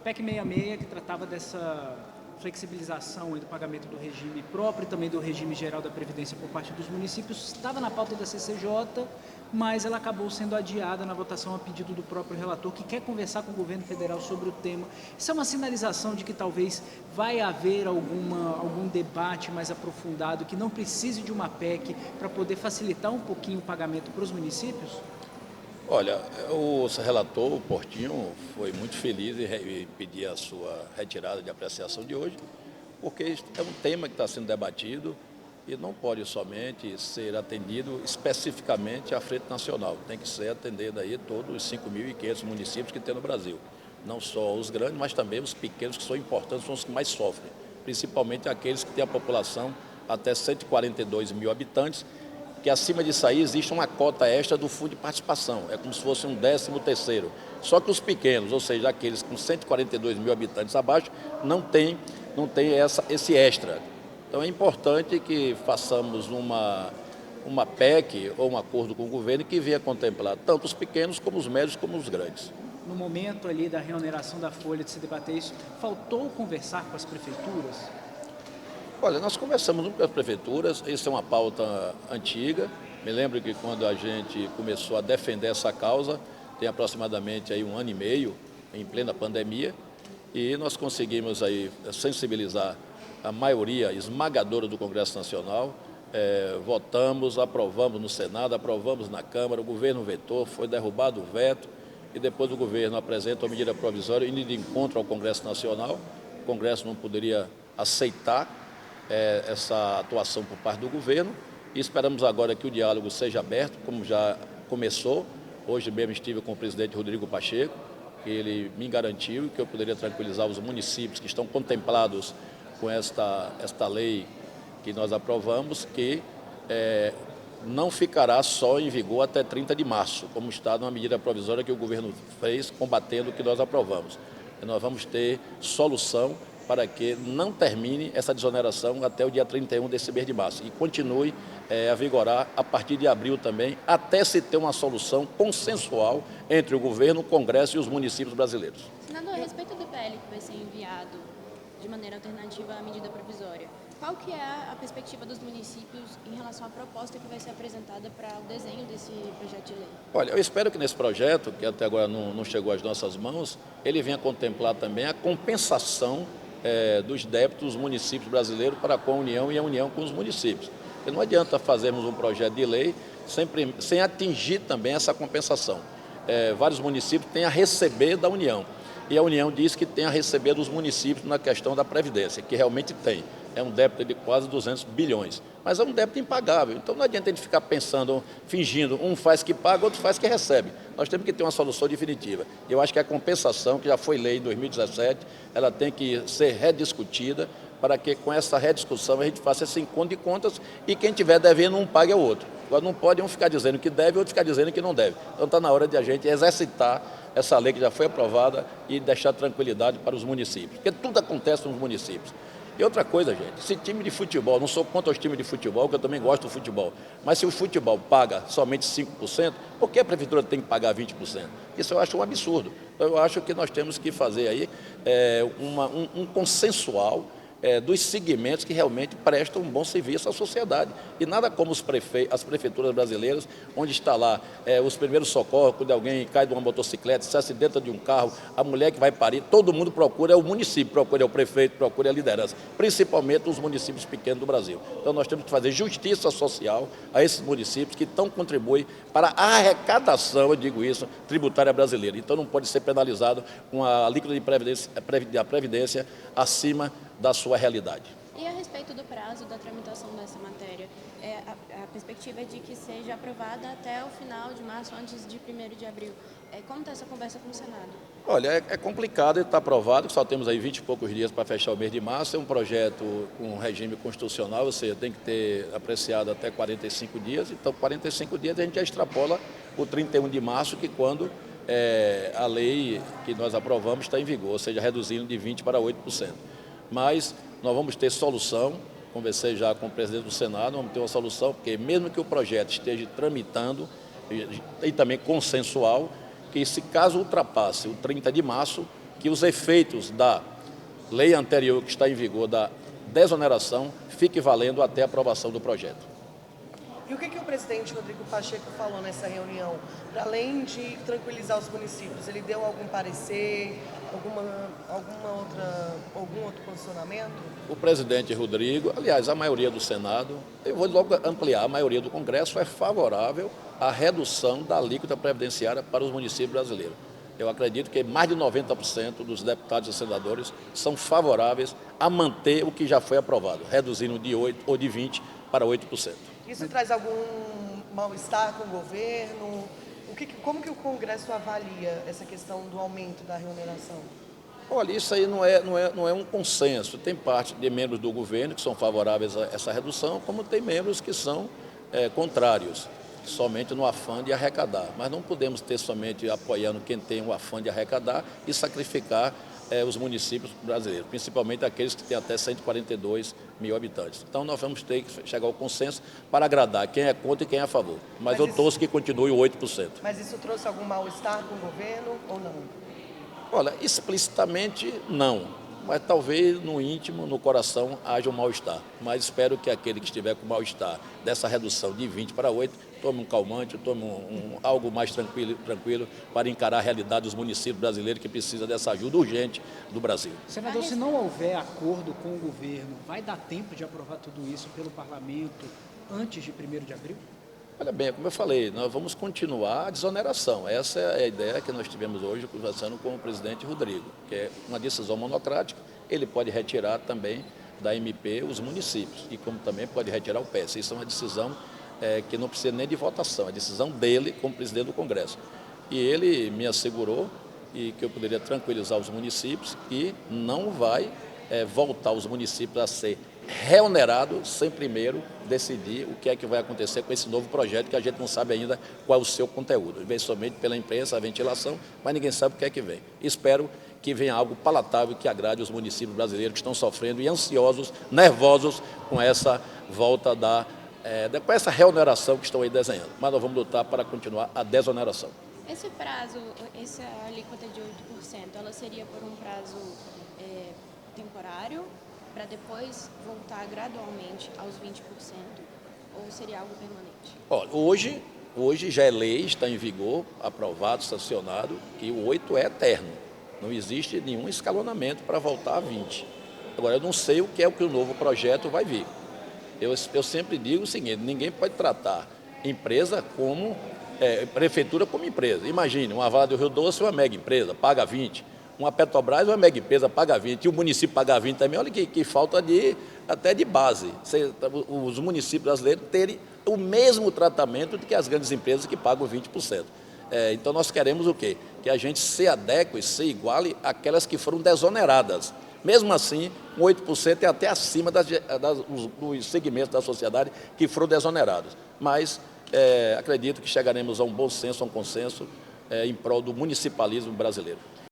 PEC 66, que tratava dessa flexibilização do pagamento do regime próprio e também do regime geral da Previdência por parte dos municípios, estava na pauta da CCJ, mas ela acabou sendo adiada na votação a pedido do próprio relator, que quer conversar com o governo federal sobre o tema. Isso é uma sinalização de que talvez vai haver algum debate mais aprofundado, que não precise de uma PEC para poder facilitar um pouquinho o pagamento para os municípios? Olha, o relator, o Portinho, foi muito feliz em pedir a sua retirada de apreciação de hoje, porque é um tema que está sendo debatido e não pode somente ser atendido especificamente à Frente Nacional, tem que ser atendido aí todos os 5.500 municípios que tem no Brasil. Não só os grandes, mas também os pequenos, que são importantes, são os que mais sofrem, principalmente aqueles que têm a população até 142 mil habitantes, que acima disso aí existe uma cota extra do fundo de participação, é como se fosse um 13º. Só que os pequenos, ou seja, aqueles com 142 mil habitantes abaixo, não tem esse extra. Então é importante que façamos uma PEC ou um acordo com o governo que venha contemplar tanto os pequenos como os médios como os grandes. No momento ali da reoneração da folha de se debater isso, faltou conversar com as prefeituras? Olha, nós conversamos com as prefeituras, isso é uma pauta antiga. Me lembro que quando a gente começou a defender essa causa, tem aproximadamente aí 1 ano e meio, em plena pandemia, e nós conseguimos aí sensibilizar a maioria esmagadora do Congresso Nacional, votamos, aprovamos no Senado, aprovamos na Câmara, o governo vetou, foi derrubado o veto, e depois o governo apresenta uma medida provisória indo de encontro ao Congresso Nacional. O Congresso não poderia aceitar essa atuação por parte do governo e esperamos agora que o diálogo seja aberto, como já começou. Hoje mesmo estive com o presidente Rodrigo Pacheco, que ele me garantiu que eu poderia tranquilizar os municípios que estão contemplados com esta lei que nós aprovamos, que não ficará só em vigor até 30 de março, como está numa medida provisória que o governo fez, combatendo o que nós aprovamos. E nós vamos ter solução para que não termine essa desoneração até o dia 31 desse mês de março e continue a vigorar a partir de abril também, até se ter uma solução consensual entre o governo, o Congresso e os municípios brasileiros. Senador, a respeito do PL que vai ser enviado de maneira alternativa à medida provisória, qual que é a perspectiva dos municípios em relação à proposta que vai ser apresentada para o desenho desse projeto de lei? Olha, eu espero que nesse projeto, que até agora não chegou às nossas mãos, ele venha contemplar também a compensação dos débitos dos municípios brasileiros para com a União e a União com os municípios. Porque não adianta fazermos um projeto de lei sem atingir também essa compensação. Vários municípios têm a receber da União e a União diz que tem a receber dos municípios na questão da Previdência, que realmente tem. É um débito de quase 200 bilhões, mas é um débito impagável. Então não adianta a gente ficar pensando, fingindo, um faz que paga, outro faz que recebe. Nós temos que ter uma solução definitiva. Eu acho que a compensação, que já foi lei em 2017, ela tem que ser rediscutida para que com essa rediscussão a gente faça esse encontro de contas e quem estiver devendo um pague ao outro. Agora não pode um ficar dizendo que deve e outro ficar dizendo que não deve. Então está na hora de a gente exercitar essa lei que já foi aprovada e deixar tranquilidade para os municípios, porque tudo acontece nos municípios. E outra coisa, gente, esse time de futebol, não sou contra os times de futebol, que eu também gosto do futebol, mas se o futebol paga somente 5%, por que a prefeitura tem que pagar 20%? Isso eu acho um absurdo. Então eu acho que nós temos que fazer aí um consensual dos segmentos que realmente prestam um bom serviço à sociedade. E nada como as prefeituras brasileiras, onde está lá os primeiros socorros, quando alguém cai de uma motocicleta, se acidenta de um carro, a mulher que vai parir, todo mundo procura o município, procura o prefeito, procura a liderança, principalmente os municípios pequenos do Brasil. Então nós temos que fazer justiça social a esses municípios que tão contribuem para a arrecadação, eu digo isso, tributária brasileira. Então não pode ser penalizado com a alíquota de previdência acima da sua realidade. E a respeito do prazo da tramitação dessa matéria, a perspectiva é de que seja aprovada até o final de março, antes de 1º de abril. Como está essa conversa com o Senado? Olha, é complicado, ele está aprovado, só temos aí 20 e poucos dias para fechar o mês de março, é um projeto com regime constitucional, ou seja, tem que ter apreciado até 45 dias, então 45 dias a gente já extrapola o 31 de março, que quando a lei que nós aprovamos está em vigor, ou seja, reduzindo de 20% para 8%. Mas nós vamos ter solução, conversei já com o presidente do Senado, vamos ter uma solução, porque mesmo que o projeto esteja tramitando, e também consensual, que se caso ultrapasse o 30 de março, que os efeitos da lei anterior que está em vigor da desoneração fique valendo até a aprovação do projeto. E o que o presidente Rodrigo Pacheco falou nessa reunião? Para além de tranquilizar os municípios, ele deu algum parecer, algum outro posicionamento? O presidente Rodrigo, aliás, a maioria do Senado, eu vou logo ampliar, a maioria do Congresso é favorável à redução da alíquota previdenciária para os municípios brasileiros. Eu acredito que mais de 90% dos deputados e senadores são favoráveis a manter o que já foi aprovado, reduzindo de 8% ou de 20% para 8%. Isso traz algum mal-estar com o governo? Como que o Congresso avalia essa questão do aumento da remuneração? Olha, isso aí não é um consenso. Tem parte de membros do governo que são favoráveis a essa redução, como tem membros que são contrários, somente no afã de arrecadar. Mas não podemos ter somente apoiando quem tem o afã de arrecadar e sacrificar os municípios brasileiros, principalmente aqueles que têm até 142 mil habitantes. Então nós vamos ter que chegar ao consenso para agradar quem é contra e quem é a favor. Mas eu torço que continue o 8%. Mas isso trouxe algum mal-estar com o governo ou não? Olha, explicitamente não, mas talvez no íntimo, no coração, haja um mal-estar. Mas espero que aquele que estiver com mal-estar dessa redução de 20 para 8, tome um calmante, tome algo mais tranquilo para encarar a realidade dos municípios brasileiros que precisam dessa ajuda urgente do Brasil. Senador, se não houver acordo com o governo, vai dar tempo de aprovar tudo isso pelo parlamento antes de 1º de abril? Olha bem, como eu falei, nós vamos continuar a desoneração. Essa é a ideia que nós tivemos hoje conversando com o presidente Rodrigo, que é uma decisão monocrática. Ele pode retirar também da MP os municípios e como também pode retirar o PS. Isso é uma decisão que não precisa nem de votação, é decisão dele como presidente do Congresso. E ele me assegurou que eu poderia tranquilizar os municípios e não vai voltar os municípios a ser reonerado sem primeiro decidir o que é que vai acontecer com esse novo projeto que a gente não sabe ainda qual é o seu conteúdo. Vem somente pela imprensa, a ventilação, mas ninguém sabe o que é que vem. Espero que venha algo palatável que agrade os municípios brasileiros que estão sofrendo e ansiosos, nervosos com essa volta com essa reoneração que estão aí desenhando. Mas nós vamos lutar para continuar a desoneração. Esse prazo, essa alíquota de 8%, ela seria por um prazo temporário, para depois voltar gradualmente aos 20%, ou seria algo permanente? Olha, hoje já é lei, está em vigor, aprovado, sancionado, que o 8 é eterno. Não existe nenhum escalonamento para voltar a 20. Agora, eu não sei o que o novo projeto vai vir. Eu sempre digo o seguinte, ninguém pode tratar empresa como, prefeitura como empresa. Imagine, uma Vale do Rio Doce é uma mega empresa, paga 20. Uma Petrobras é uma mega empresa, paga 20. E o município paga 20 também. Olha que falta até de base. Os municípios brasileiros terem o mesmo tratamento do que as grandes empresas que pagam 20%. Então nós queremos o quê? Que a gente se adeque e se iguale àquelas que foram desoneradas. Mesmo assim, 8% é até acima dos segmentos da sociedade que foram desonerados. Mas acredito que chegaremos a um bom senso, a um consenso em prol do municipalismo brasileiro.